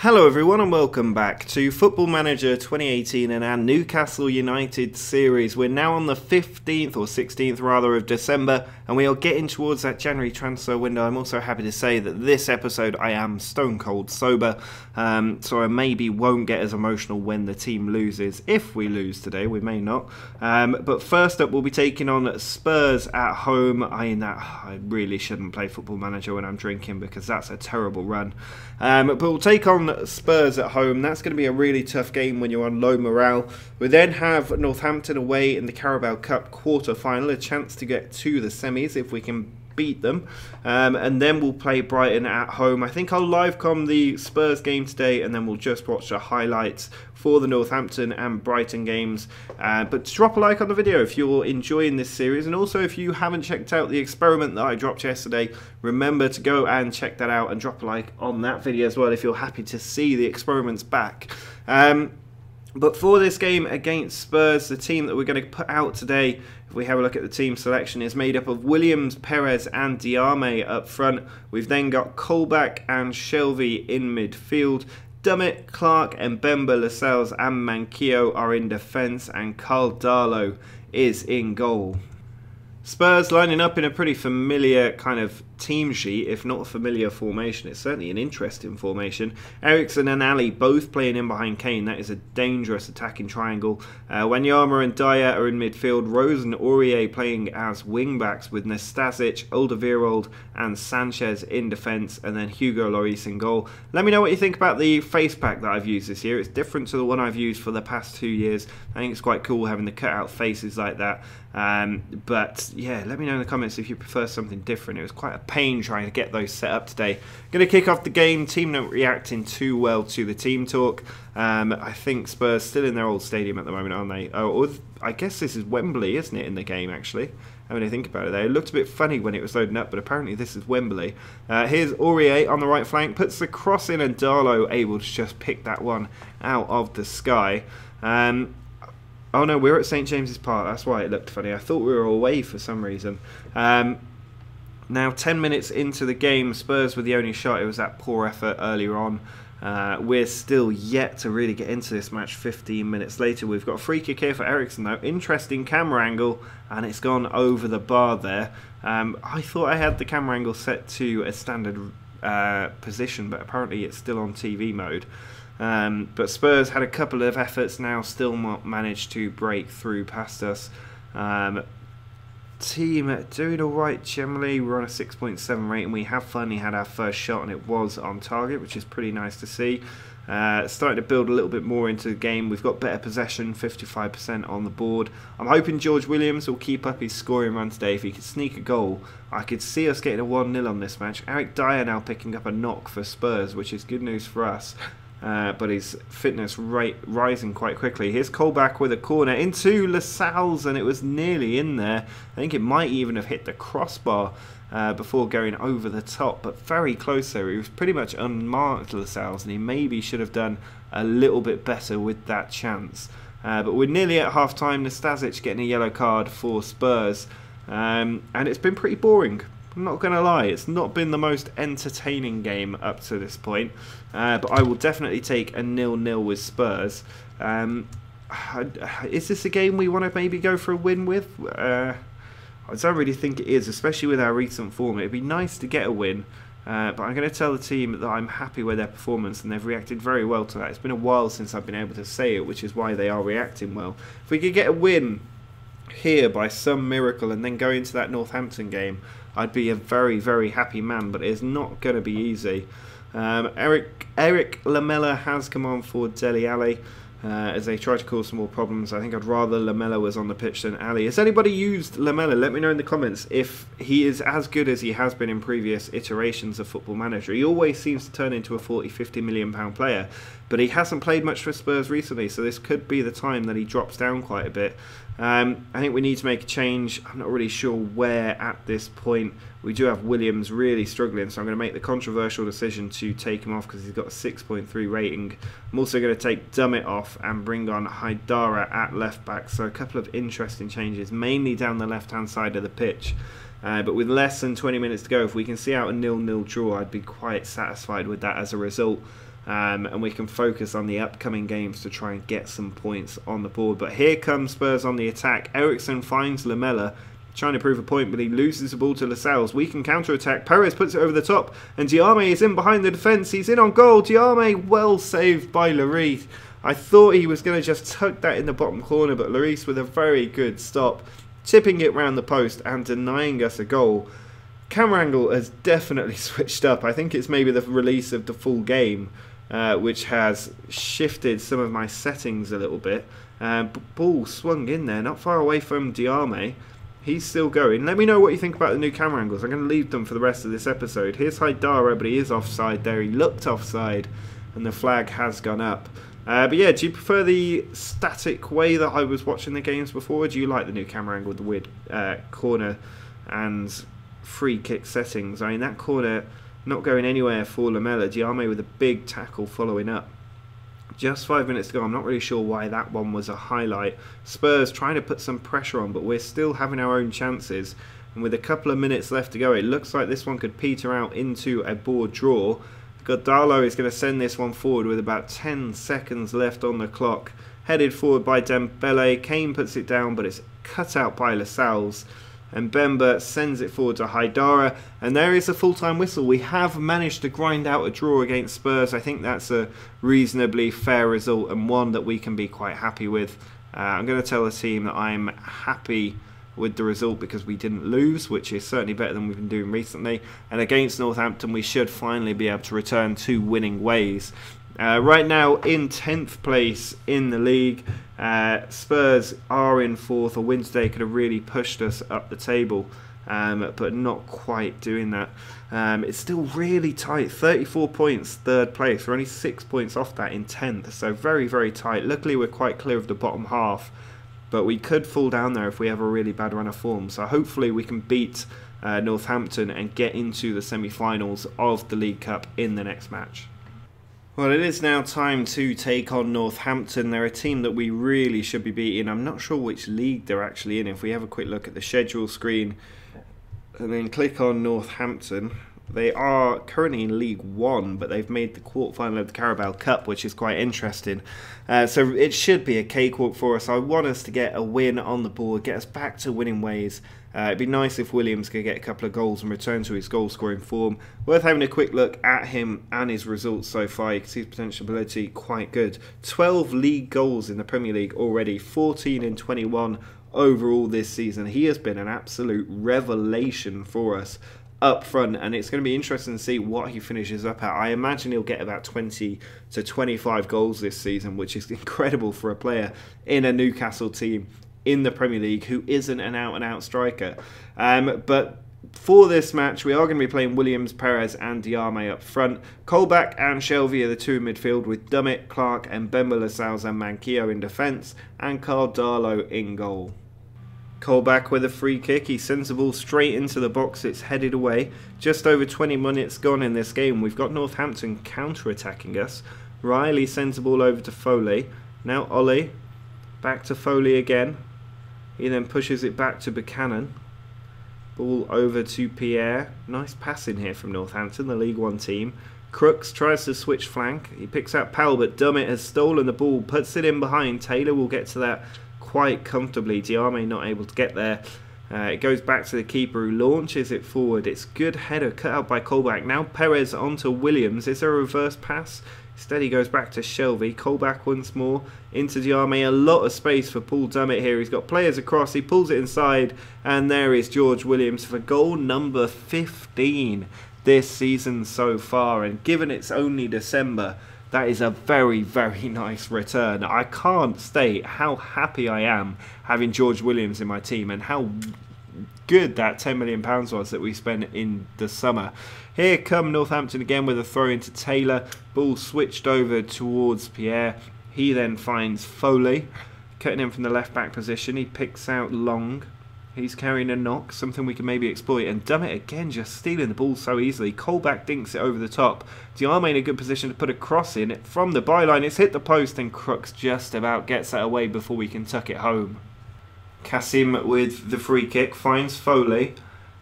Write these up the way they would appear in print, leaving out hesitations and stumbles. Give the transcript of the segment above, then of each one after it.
Hello everyone and welcome back to Football Manager 2018 and our Newcastle United series. We're now on the 15th or 16th rather of December and we are getting towards that January transfer window. I'm also happy to say that this episode I am stone cold sober, so I maybe won't get as emotional when the team loses. If we lose today, we may not. But first up we'll be taking on Spurs at home. I really shouldn't play Football Manager when I'm drinking because that's a terrible run. But we'll take on Spurs at home. That's going to be a really tough game when you're on low morale. We then have Northampton away in the Carabao Cup quarter-final, a chance to get to the semis if we can beat them, and then we'll play Brighton at home. I think I'll live-com the Spurs game today and then we'll just watch the highlights for the Northampton and Brighton games. But drop a like on the video if you're enjoying this series, and also if you haven't checked out the experiment that I dropped yesterday, remember to go and check that out and drop a like on that video as well if you're happy to see the experiments back. But for this game against Spurs, the team that we're going to put out today, if we have a look at the team selection, is made up of Williams, Perez and Diame up front. We've then got Colback and Shelvey in midfield. Dummett, Clark, Mbemba, Lascelles and Manquillo are in defence, and Carl Darlow is in goal. Spurs lining up in a pretty familiar kind of team sheet, if not a familiar formation. It's certainly an interesting formation. Eriksen and Ali both playing in behind Kane. That is a dangerous attacking triangle. Wanyama and Dyer are in midfield. Rose and Aurier playing as wing-backs with Nastasic, Alderweireld and Sanchez in defence, and then Hugo Lloris in goal. Let me know what you think about the face pack that I've used this year. It's different to the one I've used for the past 2 years. I think it's quite cool having the cut-out faces like that. But yeah, let me know in the comments if you prefer something different. It was quite a pain trying to get those set up today. Going to kick off the game. Team not reacting too well to the team talk. I think Spurs still in their old stadium at the moment, aren't they? Oh, I guess this is Wembley, isn't it, in the game actually? Having to think about it there. It looked a bit funny when it was loading up, but apparently this is Wembley. Here's Aurier on the right flank, puts the cross in, and Darlow able to just pick that one out of the sky. Oh no, we're at St James's Park, that's why it looked funny. I thought we were away for some reason. Now 10 minutes into the game, Spurs were the only shot. It was that poor effort earlier on. We're still yet to really get into this match 15 minutes later. We've got a free kick here for Eriksen though. Interesting camera angle, and it's gone over the bar there. I thought I had the camera angle set to a standard position, but apparently it's still on TV mode. But Spurs had a couple of efforts now, still not managed to break through past us. Team doing alright generally. We're on a 6.7 rating. We have finally had our first shot and it was on target, which is pretty nice to see. Starting to build a little bit more into the game. We've got better possession, 55% on the board. I'm hoping George Williams will keep up his scoring run today. If he could sneak a goal, I could see us getting a 1-0 on this match. Eric Dyer now picking up a knock for Spurs, which is good news for us. But his fitness rate rising quite quickly. Here's Colback with a corner into Lascelles, and it was nearly in there. I think it might even have hit the crossbar before going over the top, but very close there. He was pretty much unmarked, Lascelles, and he maybe should have done a little bit better with that chance. But we're nearly at half-time. Nastasic getting a yellow card for Spurs, and it's been pretty boring. I'm not going to lie, it's not been the most entertaining game up to this point, but I will definitely take a 0-0 with Spurs. Is this a game we want to maybe go for a win with? I don't really think it is, especially with our recent form. It'd be nice to get a win, but I'm going to tell the team that I'm happy with their performance and they've reacted very well to that. It's been a while since I've been able to say it, which is why they are reacting well. If we could get a win here by some miracle and then go into that Northampton game, I'd be a very, very happy man, but it's not going to be easy. Eric Lamela has come on for Dele Alli as they try to cause some more problems. I think I'd rather Lamela was on the pitch than Ali. Has anybody used Lamela? Let me know in the comments if he is as good as he has been in previous iterations of Football Manager. He always seems to turn into a 40-50 million pound player, but he hasn't played much for Spurs recently, so this could be the time that he drops down quite a bit. I think we need to make a change. I'm not really sure where at this point. We do have Williams really struggling, so I'm going to make the controversial decision to take him off because he's got a 6.3 rating. I'm also going to take Dummett off and bring on Haidara at left back, so a couple of interesting changes, mainly down the left hand side of the pitch. But with less than 20 minutes to go, if we can see out a 0-0 draw, I'd be quite satisfied with that as a result. and we can focus on the upcoming games to try and get some points on the board. But here comes Spurs on the attack. Ericsson finds Lamela, trying to prove a point, but he loses the ball to Lascelles. We can counter-attack. Perez puts it over the top, and Diame is in behind the defence. He's in on goal. Diame well saved by Lloris. I thought he was going to just tuck that in the bottom corner, but Lloris with a very good stop, tipping it round the post and denying us a goal. Camera angle has definitely switched up. I think it's maybe the release of the full game, which has shifted some of my settings a little bit. Ball swung in there, not far away from Diame. He's still going. Let me know what you think about the new camera angles. I'm going to leave them for the rest of this episode. Here's Haidara, but he is offside there. He looked offside, and the flag has gone up. But yeah, do you prefer the static way that I was watching the games before? Or do you like the new camera angle with the weird corner and free kick settings? I mean, that corner not going anywhere for Lamela. Diame with a big tackle following up. Just 5 minutes to go. I'm not really sure why that one was a highlight. Spurs trying to put some pressure on, but we're still having our own chances. And with a couple of minutes left to go, it looks like this one could peter out into a board draw. Godalo is going to send this one forward with about 10 seconds left on the clock. Headed forward by Dembele. Kane puts it down, but it's cut out by Lascelles. And Bemba sends it forward to Haidara. And there is a full-time whistle. We have managed to grind out a draw against Spurs. I think that's a reasonably fair result and one that we can be quite happy with. I'm going to tell the team that I'm happy with the result because we didn't lose, which is certainly better than we've been doing recently. And against Northampton, we should finally be able to return to winning ways. Right now in 10th place in the league. Spurs are in 4th. A win today could have really pushed us up the table, but not quite doing that. It's still really tight. 34 points, 3rd place. We're only 6 points off that in 10th, so very, very tight. Luckily, we're quite clear of the bottom half, but we could fall down there if we have a really bad run of form. So hopefully we can beat Northampton and get into the semi-finals of the League Cup in the next match. Well, it is now time to take on Northampton. They're a team that we really should be beating. I'm not sure which league they're actually in. If we have a quick look at the schedule screen and then click on Northampton, they are currently in League 1, but they've made the quarterfinal of the Carabao Cup, which is quite interesting. So it should be a cakewalk for us. I want us to get a win on the board, get us back to winning ways. It'd be nice if Williams could get a couple of goals and return to his goal-scoring form. Worth having a quick look at him and his results so far. You can see his potential ability quite good. 12 league goals in the Premier League already, 14 in 21 overall this season. He has been an absolute revelation for us up front, and it's going to be interesting to see what he finishes up at. I imagine he'll get about 20 to 25 goals this season, which is incredible for a player in a Newcastle team in the Premier League who isn't an out-and-out striker. But for this match, we are going to be playing Williams, Perez and Diame up front. Colback and Shelvey are the two in midfield, with Dummett, Clark and Bemba, Lascelles and Manquillo in defence, and Carl Darlow in goal. Colback with a free kick. He sends the ball straight into the box. It's headed away. Just over 20 minutes gone in this game. We've got Northampton counter-attacking us. Riley sends the ball over to Foley. Now Ollie. Back to Foley again. He then pushes it back to Buchanan. Ball over to Pierre. Nice pass in here from Northampton, the League One team. Crooks tries to switch flank. He picks out Powell, but Dummett has stolen the ball. Puts it in behind. Taylor will get to that quite comfortably. Diame not able to get there. It goes back to the keeper who launches it forward. It's good header cut out by Colback. Now Perez onto Williams. Is there a reverse pass? Instead he goes back to Shelvey. Colback once more into Diame. A lot of space for Paul Dummett here. He's got players across. He pulls it inside. And there is George Williams for goal number 15 this season so far. And given it's only December, that is a very, very nice return. I can't state how happy I am having George Williams in my team and how good that £10 million was that we spent in the summer. Here come Northampton again with a throw into Taylor. Ball switched over towards Pierre. He then finds Foley, cutting him from the left back position. He picks out Long. He's carrying a knock, something we can maybe exploit. And Dummett again just stealing the ball so easily. Colback dinks it over the top. Diame in a good position to put a cross in. From the byline, it's hit the post and Crooks just about gets that away before we can tuck it home. Kasim with the free kick finds Foley.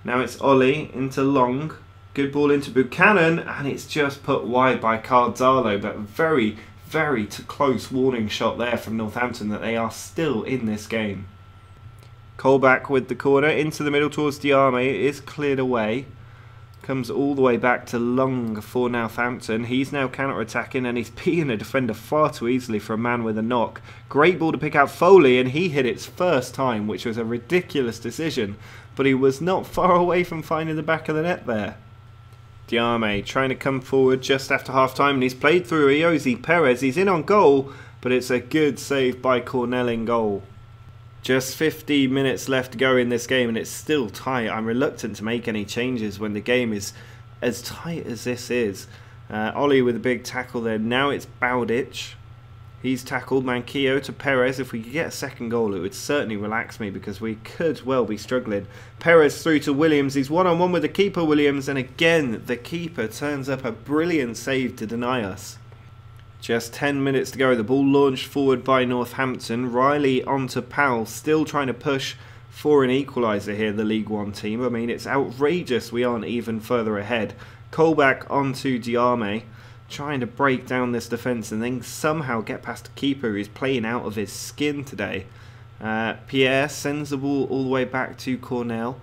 Now it's Ollie into Long. Good ball into Buchanan, and it's just put wide by Darlow, but very, very close warning shot there from Northampton that they are still in this game. Colback with the corner into the middle towards Diame. It is cleared away. Comes all the way back to Long for Northampton. He's now counter-attacking, and he's beating a defender far too easily for a man with a knock. Great ball to pick out Foley, and he hit its first time, which was a ridiculous decision, but he was not far away from finding the back of the net there. Diame trying to come forward just after half-time, and he's played through Iosi Perez. He's in on goal, but it's a good save by Cornell in goal. Just 50 minutes left to go in this game, and it's still tight. I'm reluctant to make any changes when the game is as tight as this is. Ollie with a big tackle there. Now it's Bowditch. He's tackled Manquillo to Perez. If we could get a second goal, it would certainly relax me because we could well be struggling. Perez through to Williams. He's one-on-one with the keeper, Williams, and again the keeper turns up a brilliant save to deny us. Just 10 minutes to go. The ball launched forward by Northampton. Riley onto Powell, still trying to push for an equaliser here, the League One team. I mean, it's outrageous we aren't even further ahead. Colback onto Diame, trying to break down this defence and then somehow get past the keeper who's playing out of his skin today. Pierre sends the ball all the way back to Cornell.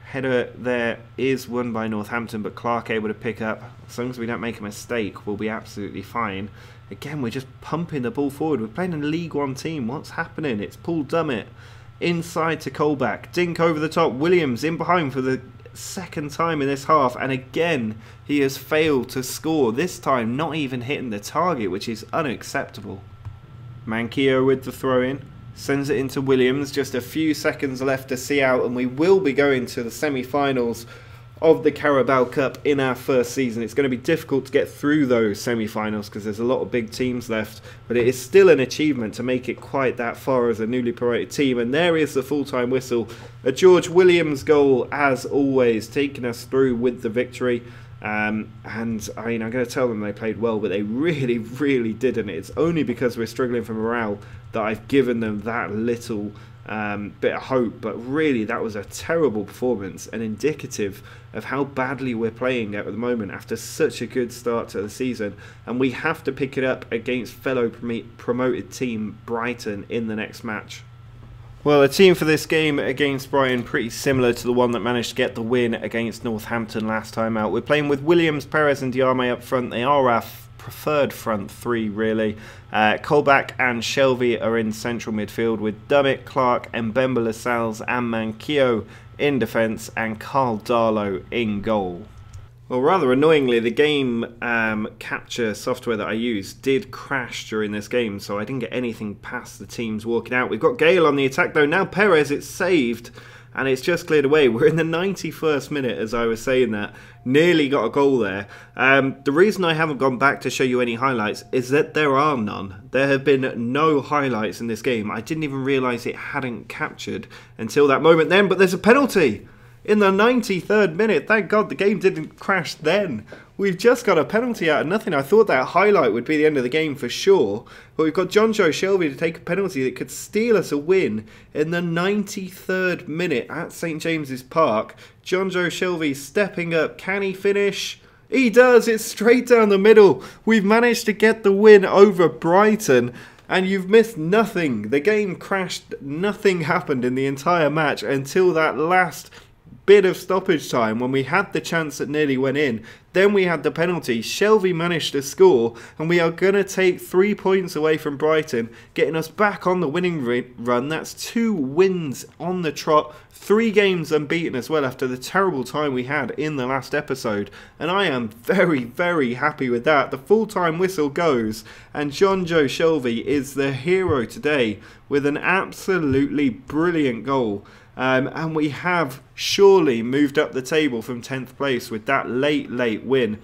Header there is won by Northampton, but Clark able to pick up. As long as we don't make a mistake, we'll be absolutely fine. Again, we're just pumping the ball forward. We're playing a League One team. What's happening? It's Paul Dummett inside to Colback. Dink over the top. Williams in behind for the second time in this half, and again he has failed to score. This time not even hitting the target, which is unacceptable. Manquillo with the throw-in. Sends it into Williams. Just a few seconds left to see out, and we will be going to the semi-finals of the Carabao Cup in our first season. It's going to be difficult to get through those semi-finals because there's a lot of big teams left, but it is still an achievement to make it quite that far as a newly promoted team. And there is the full-time whistle. A George Williams goal, as always, taking us through with the victory. And I mean, I'm going to tell them they played well, but they really, really didn't. It's only because we're struggling for morale that I've given them that little bit of hope. But really, that was a terrible performance and indicative of how badly we're playing at the moment after such a good start to the season. And we have to pick it up against fellow promoted team Brighton in the next match. Well, a team for this game against Brighton pretty similar to the one that managed to get the win against Northampton last time out. We're playing with Williams, Perez and Diame up front. They are our preferred front three, really. Colback and Shelvey are in central midfield with Dummett, Clark, Mbemba Lascelles and Manquillo in defence, and Carl Darlow in goal. Well, rather annoyingly, the game capture software that I used did crash during this game, so I didn't get anything past the teams walking out. We've got Gale on the attack, though. Now Perez, it's saved, and it's just cleared away. We're in the 91st minute, as I was saying that. Nearly got a goal there. The reason I haven't gone back to show you any highlights is that there are none. There have been no highlights in this game. I didn't even realise it hadn't captured until that moment then, but there's a penalty in the 93rd minute. Thank God the game didn't crash then. We've just got a penalty out of nothing. I thought that highlight would be the end of the game for sure, but we've got John Joe Shelvey to take a penalty that could steal us a win in the 93rd minute at St James's Park. John Joe Shelvey stepping up. Can he finish? He does. It's straight down the middle. We've managed to get the win over Brighton. And you've missed nothing. The game crashed. Nothing happened in the entire match until that last bit of stoppage time when we had the chance that nearly went in. Then we had the penalty. Shelvey managed to score, and we are going to take 3 points away from Brighton, getting us back on the winning run. That's 2 wins on the trot, 3 games unbeaten as well after the terrible time we had in the last episode. And I am very, very happy with that. The full-time whistle goes, and John Joe Shelvey is the hero today with an absolutely brilliant goal. And we have surely moved up the table from 10th place with that late win.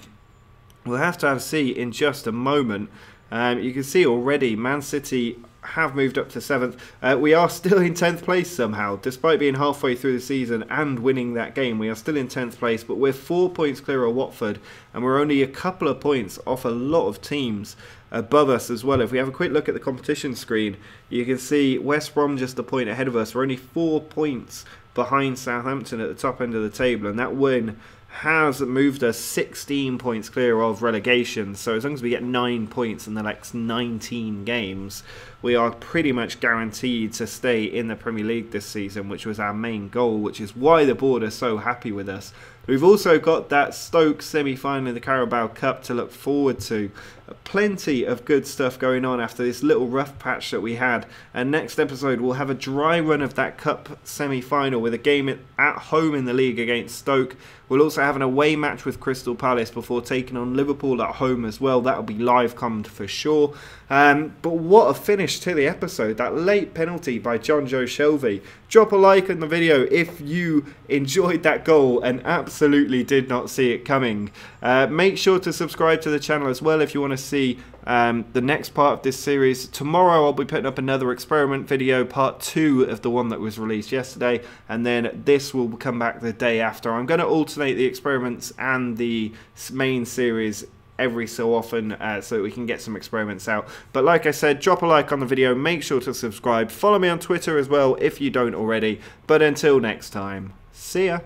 We'll have to see in just a moment. You can see already Man City have moved up to 7th. We are still in 10th place somehow. Despite being halfway through the season and winning that game, we are still in 10th place, but we're 4 points clear of Watford, and we're only a couple of points off a lot of teams above us as well. If we have a quick look at the competition screen, you can see West Brom just a point ahead of us. We're only 4 points behind Southampton at the top end of the table, and that win has moved us 16 points clear of relegation. So as long as we get 9 points in the next 19 games, we are pretty much guaranteed to stay in the Premier League this season, which was our main goal, which is why the board are so happy with us. We've also got that Stoke semi-final in the Carabao Cup to look forward to. Plenty of good stuff going on after this little rough patch that we had. And next episode we'll have a dry run of that Cup semi-final with a game at home in the league against Stoke. We'll also have an away match with Crystal Palace before taking on Liverpool at home as well. That'll be live commed for sure. But what a finish to the episode. That late penalty by John Joe Shelvey. Drop a like on the video if you enjoyed that goal and absolutely did not see it coming. Make sure to subscribe to the channel as well if you want to see the next part of this series. Tomorrow I'll be putting up another experiment video, part 2 of the one that was released yesterday, and then this will come back the day after. I'm going to alternate the experiments and the main series every so often so that we can get some experiments out. But like I said, drop a like on the video, make sure to subscribe, follow me on Twitter as well if you don't already. But until next time, see ya.